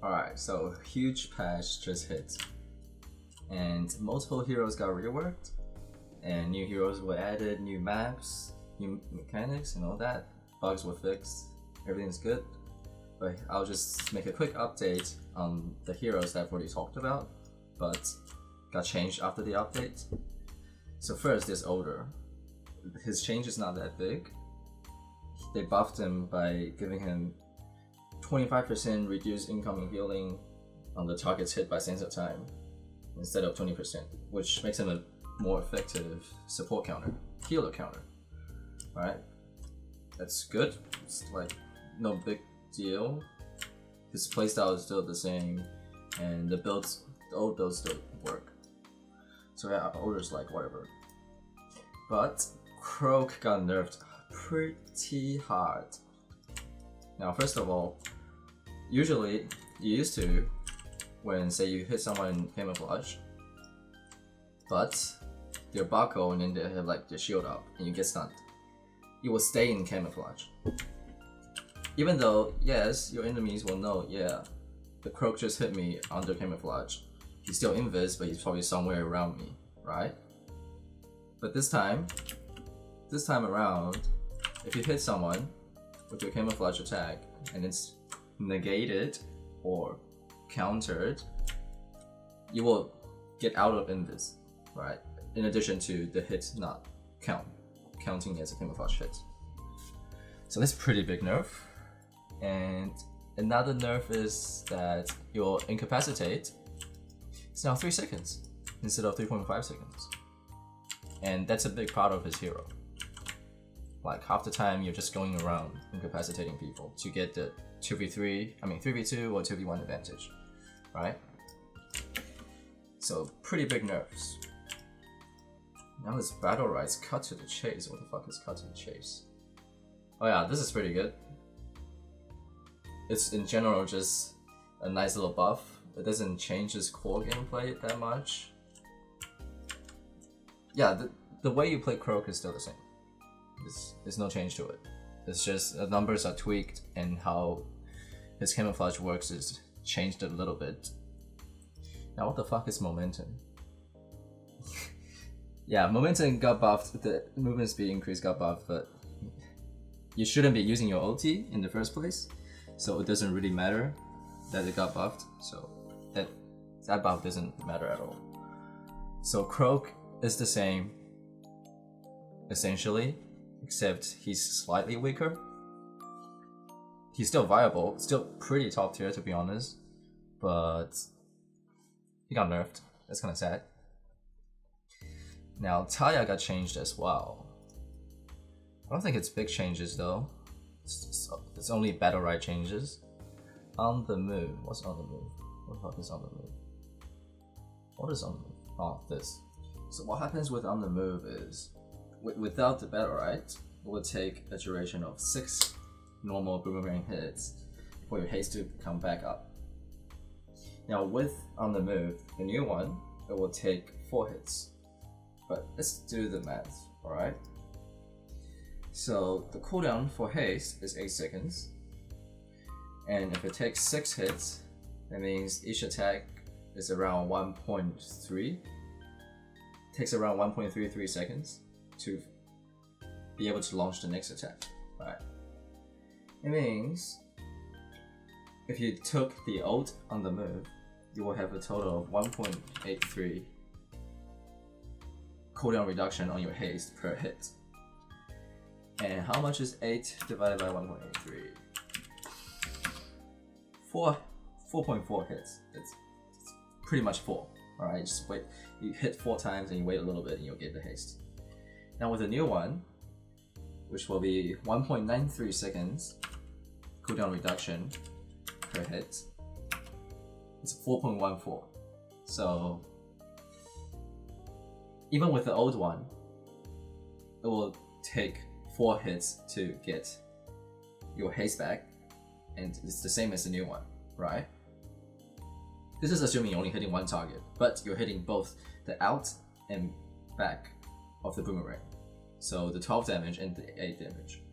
Alright, so huge patch just hit, and multiple heroes got reworked, and new heroes were added, new maps, new mechanics, and all that. Bugs were fixed, everything's good. But I'll just make a quick update on the heroes that I've already talked about, but got changed after the update. So first, there's Odor. His change is not that big. They buffed him by giving him 25% reduced incoming healing on the targets hit by Sense of Time instead of 20%, which makes him a more effective support counter, healer counter. Alright, that's good. It's like no big deal. His playstyle is still the same, and the old builds still work. So yeah, Odor's like whatever. But Croak got nerfed pretty hard. Now, first of all, usually you used to, when say you hit someone in camouflage, but their buckle and then they have like their shield up and you get stunned, you will stay in camouflage. Even though, yes, your enemies will know, yeah, the Croak just hit me under camouflage. He's still invis, but he's probably somewhere around me, right? But this time around, if you hit someone with your camouflage attack and it's negated or countered, you will get out of invis, right? In addition to the hit not counting as a camouflage hit. So that's pretty big nerf. And another nerf is that your incapacitate is now 3 seconds instead of 3.5 seconds. And that's a big part of his hero. Like half the time you're just going around incapacitating people to get the 3v2 or 2v1 advantage, right? So pretty big nerfs. Now this Battlerite's cut to the chase. What the fuck is cut to the chase? Oh yeah, this is pretty good. It's in general just a nice little buff. It doesn't change his core gameplay that much. Yeah, the way you play Croak is still the same. There's no change to it. It's just the numbers are tweaked and how his camouflage works is changed a little bit. Now what the fuck is momentum? Yeah, momentum got buffed, the movement speed increase got buffed, but you shouldn't be using your ulti in the first place, so it doesn't really matter that it got buffed, so that buff doesn't matter at all. So Croak is the same, essentially, except he's slightly weaker. He's still viable, still pretty top tier to be honest, but he got nerfed. That's kind of sad. Now Taya got changed as well. I don't think it's big changes though. It's only Battlerite changes. On the move. What's on the move? What the fuck is on the move? What is on the move? Oh, this. So what happens with on the move is, without the Battlerite, it will take a duration of 6 normal boomerang hits for your haste to come back up. Now with on the move, the new one, it will take 4 hits. But let's do the math, alright? So the cooldown for haste is 8 seconds. And if it takes 6 hits, that means each attack is around 1.3. Takes around 1.33 seconds to be able to launch the next attack, right? It means if you took the ult on the move, you will have a total of 1.83 cooldown reduction on your haste per hit. And how much is 8 divided by 1.83? 4.4 hits. It's pretty much 4. Alright, just wait. You hit 4 times and you wait a little bit and you'll get the haste. Now with the new one, which will be 1.93 seconds cooldown reduction per hit, it's 4.14. So even with the old one, it will take 4 hits to get your haste back, and it's the same as the new one, right? This is assuming you're only hitting one target, but you're hitting both the out and back of the boomerang. So the 12 damage and the 8 damage.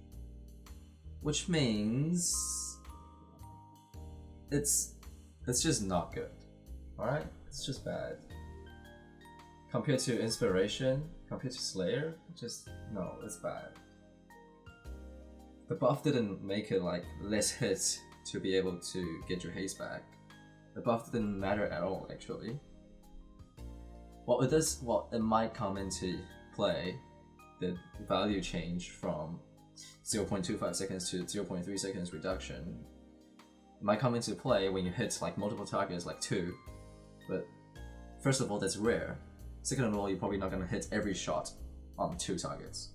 Which means it's It's just not good. Alright? It's just bad. Compared to Inspiration, compared to Slayer, just no, it's bad. The buff didn't make it like less hits to be able to get your haste back. The buff didn't matter at all actually. It might come into play, the value change from 0.25 seconds to 0.3 seconds reduction. It might come into play when you hit like multiple targets, like 2, but first of all, that's rare. Second of all, you're probably not gonna hit every shot on 2 targets.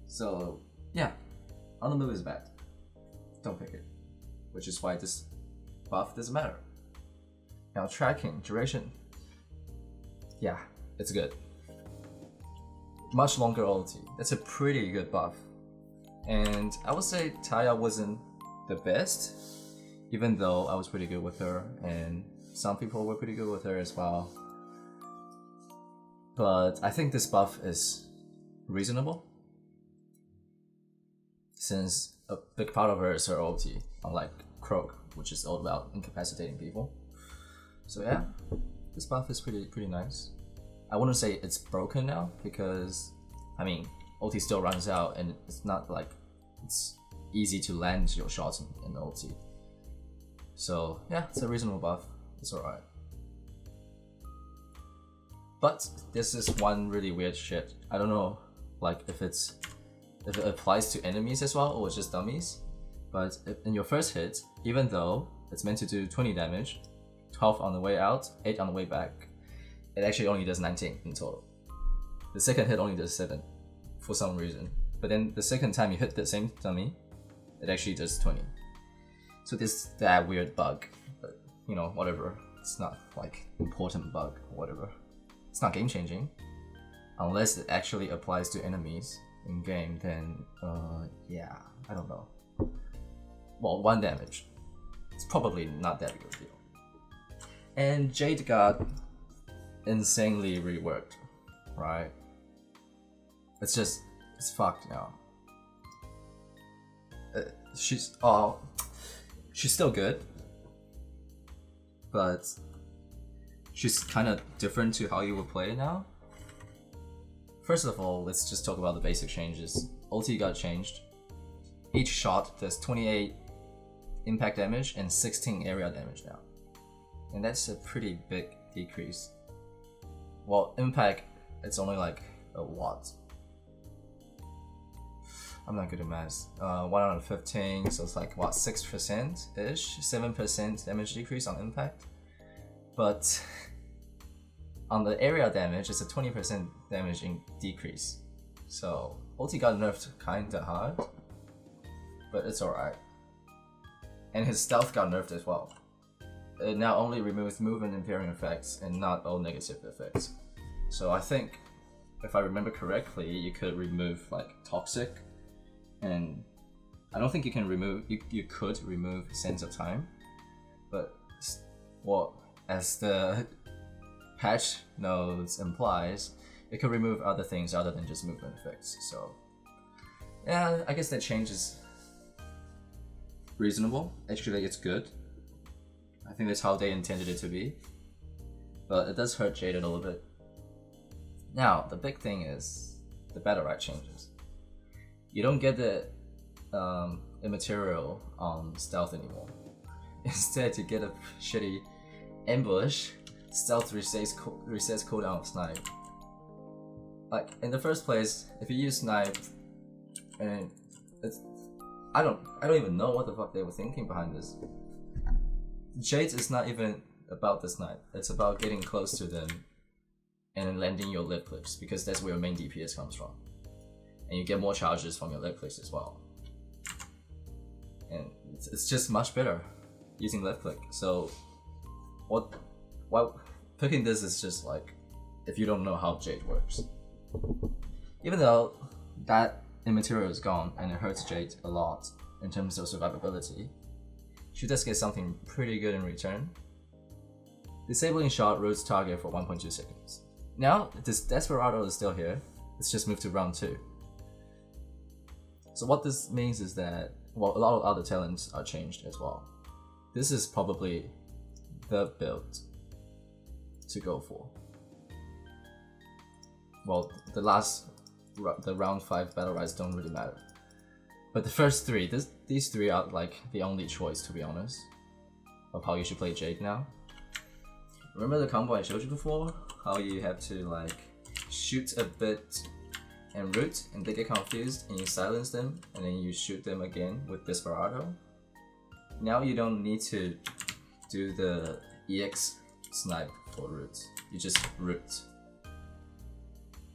So yeah, on the move is bad. Don't pick it. Which is why this buff doesn't matter. Now tracking, duration. Yeah, it's good. Much longer ulti. That's a pretty good buff. And I would say Taya wasn't the best, even though I was pretty good with her, and some people were pretty good with her as well. But I think this buff is reasonable, since a big part of her is her ulti, unlike Croak, which is all about incapacitating people. So yeah, this buff is pretty nice. I wouldn't say it's broken now, because I mean, ulti still runs out and it's not like it's easy to land your shots in ulti. So yeah, it's a reasonable buff, it's alright. But this is one really weird shit. I don't know like if it applies to enemies as well or just dummies. But in your first hit, even though it's meant to do 20 damage, 12 on the way out, 8 on the way back, it actually only does 19 in total. The second hit only does 7 for some reason. But then the second time you hit the same dummy, it actually does 20. So there's that weird bug, but you know, whatever. It's not like important bug or whatever. It's not game changing. Unless it actually applies to enemies in game, then yeah, I don't know. Well, 1 damage. It's probably not that big of a deal. And Jade got insanely reworked, right? It's fucked now. She's still good, but she's kind of different to how you would play it now. First of all, let's just talk about the basic changes. Ulti got changed. Each shot does 28 impact damage and 16 area damage now. And that's a pretty big decrease. Well, impact, it's only like a watt. I'm not good at maths. 1 out of 15, so it's like what, 6%-ish? 7% damage decrease on impact. But on the area damage, it's a 20% damage decrease. So ulti got nerfed kinda hard, but it's alright. And his stealth got nerfed as well. It now only removes movement and pairing effects and not all negative effects. So I think, if I remember correctly, you could remove like Toxic, and I don't think you can remove, you could remove Sense of Time, but well, as the patch notes implies, it could remove other things other than just movement effects. So yeah, I guess that change is reasonable. Actually, it's good. I think that's how they intended it to be. But it does hurt Jade a little bit. Now, the big thing is the Battlerite changes. You don't get the immaterial on stealth anymore. Instead, you get a shitty ambush. Stealth resets cooldown of snipe. Like in the first place, if you use snipe, and it's I don't even know what the fuck they were thinking behind this. Jade is not even about the snipe. It's about getting close to them and landing your lip clicks, because that's where your main DPS comes from. And you get more charges from your lip clicks as well. And it's just much better using left click. So why picking this is just like, if you don't know how Jade works. Even though that immaterial is gone and it hurts Jade a lot in terms of survivability, she does get something pretty good in return. Disabling shot roots target for 1.2 seconds. Now, this Desperado is still here. It's just moved to round 2. So what this means is that, well, a lot of other talents are changed as well. This is probably the build to go for. Well, the round 5 Battlerites don't really matter. But the first 3, these 3 are like the only choice, to be honest, of how you should play Jade now. Remember the combo I showed you before? How you have to like shoot a bit and root, and they get confused, and you silence them, and then you shoot them again with Desperado. Now you don't need to do the EX snipe for root. You just root.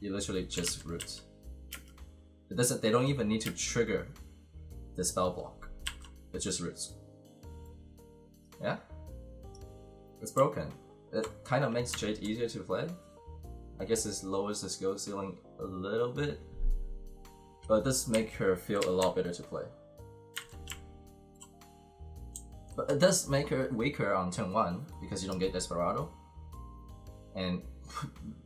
You literally just root. They don't even need to trigger the spell block. It just roots. Yeah? It's broken. It kind of makes Jade easier to play. I guess it lowers the skill ceiling a little bit, but it does make her feel a lot better to play. But it does make her weaker on turn 1 because you don't get Desperado. And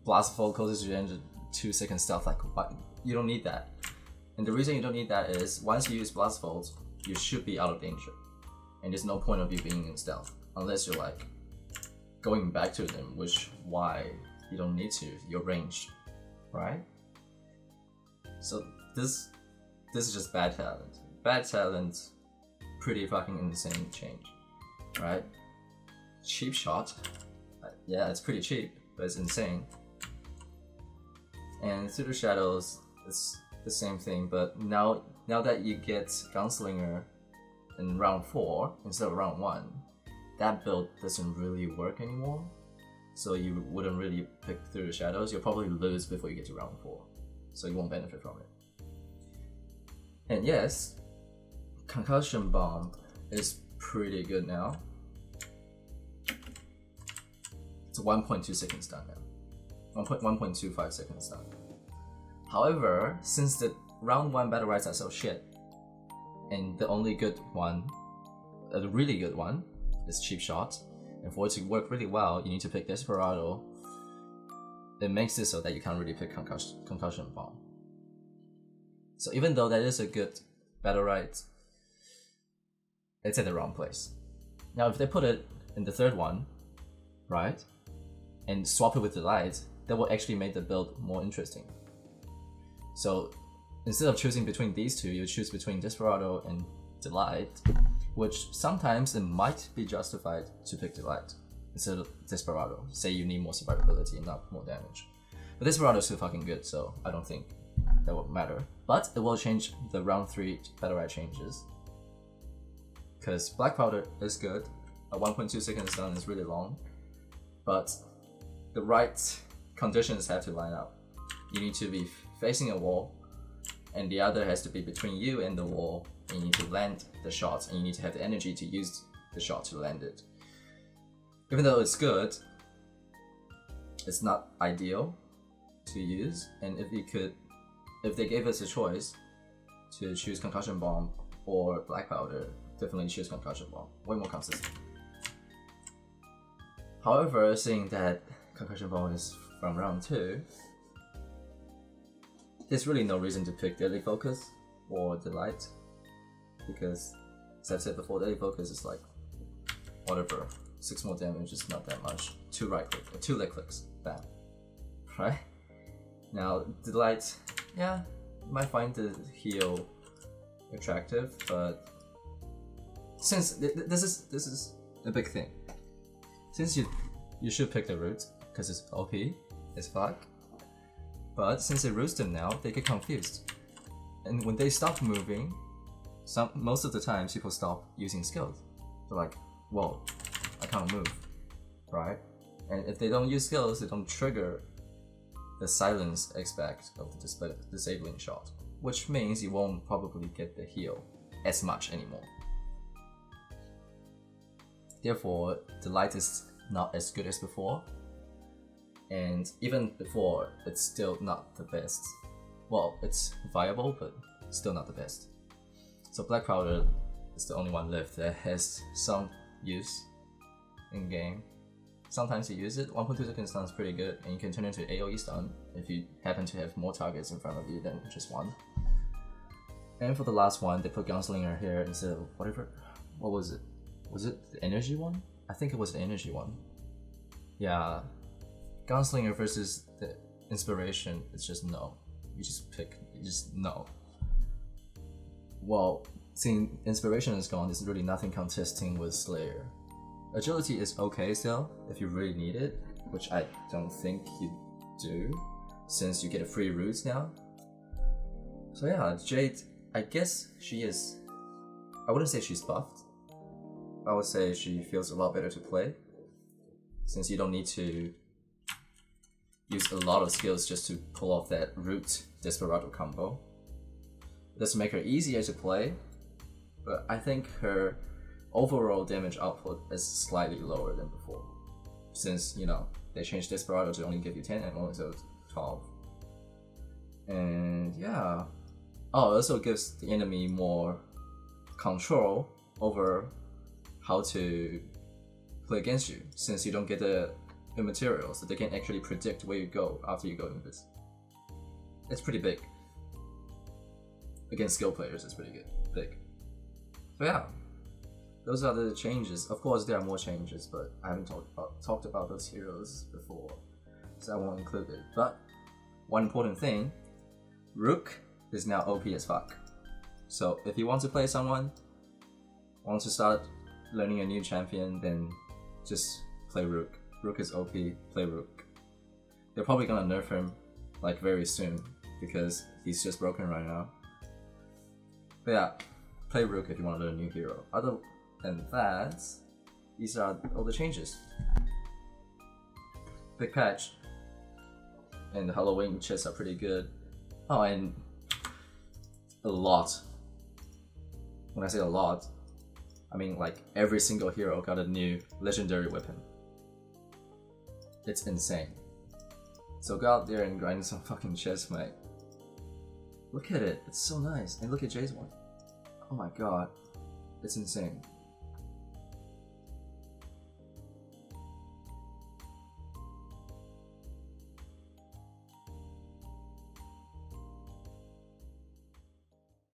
Blast Fall closes your engine 2 second stealth, like what? You don't need that. And the reason you don't need that is once you use Blast Fold, you should be out of danger. And there's no point of you being in stealth unless you're like going back to them, which why you don't need to, you're ranged, right? So this is just bad talent. Bad talent, pretty fucking insane change, right? Cheap shot, yeah, it's pretty cheap, but it's insane. And Through the Shadows, it's the same thing, but now that you get Gunslinger in round 4 instead of round 1, that build doesn't really work anymore. So you wouldn't really pick Through the Shadows. You'll probably lose before you get to round 4, so you won't benefit from it. And yes, Concussion Bomb is pretty good now. It's 1.2 seconds stun now. 1.25 seconds stun. However, since the round 1 Battlerites are so shit, and the only good one, the really good one, is Cheap Shot, and for it to work really well, you need to pick Desperado. It makes it so that you can't really pick Concussion Bomb. So even though that is a good Battlerite, it's in the wrong place. Now if they put it in the third one, right, and swap it with Delight, that will actually make the build more interesting. So instead of choosing between these two, you choose between Desperado and Delight, which sometimes it might be justified to pick Delight instead of Desperado. Say you need more survivability and not more damage. But Desperado is still fucking good, so I don't think that will matter. But it will change the round 3 Battlerite changes. Because Black Powder is good, a 1.2 second stun is really long, but the right conditions have to line up. You need to be facing a wall, and the other has to be between you and the wall, and you need to land the shot, and you need to have the energy to use the shot to land it. Even though it's good, it's not ideal to use, and if they gave us a choice to choose Concussion Bomb or Black Powder, definitely choose Concussion Bomb, way more consistent. However, seeing that Concussion Bomb is from round 2, there's really no reason to pick Deadly Focus or Delight, because as I've said before, Deadly Focus is like whatever, 6 more damage is not that much. 2 right click or 2 leg clicks, bam, right? Now Delight, yeah, you might find the heal attractive, but since this is a big thing, since you should pick the root because it's OP as fuck, but since it roots them now, they get confused, and when they stop moving, most of the time people stop using skills. They're like, whoa, I can't move, right? And if they don't use skills, they don't trigger the silence aspect of the disabling shot, which means you won't probably get the heal as much anymore. Therefore, the light is not as good as before, and even before, it's still not the best. Well, it's viable, but still not the best. So Black Powder is the only one left that has some use in game. Sometimes you use it. 1.2 second stun is pretty good, and you can turn it into AoE stun if you happen to have more targets in front of you than just one. And for the last one, they put Gunslinger here instead of whatever. What was it? Was it the energy one? I think it was the energy one. Yeah, Gunslinger versus the Inspiration, it's just no. You just pick, you just no. Well, seeing Inspiration is gone, there's really nothing contesting with Slayer. Agility is okay still, if you really need it, which I don't think you do, since you get a free roots now. So yeah, Jade, I guess she is, I wouldn't say she's buffed. I would say she feels a lot better to play, since you don't need to use a lot of skills just to pull off that root Desperado combo. It doesn't make her easier to play, but I think her overall damage output is slightly lower than before, since, you know, they changed Desperado to only give you 10 and only 12. And yeah, oh, it also gives the enemy more control over how to play against you, since you don't get the materials, so they can actually predict where you go after you go invis. It's pretty big. Against skill players, it's pretty good, big. So yeah, those are the changes. Of course, there are more changes, but I haven't talked about those heroes before, so I won't include it. But one important thing, Rook is now OP as fuck. So if you want to play someone, want to start learning a new champion, then just play Rook. Rook is OP, play Rook. They're probably gonna nerf him like very soon because he's just broken right now. But yeah, play Rook if you want to learn a new hero. Other than that, these are all the changes. Big patch. And the Halloween chests are pretty good. Oh, and a lot. When I say a lot, I mean like every single hero got a new legendary weapon. It's insane. So go out there and grind some fucking chests, mate. Look at it, it's so nice. And look at Jay's one. Oh my god, it's insane.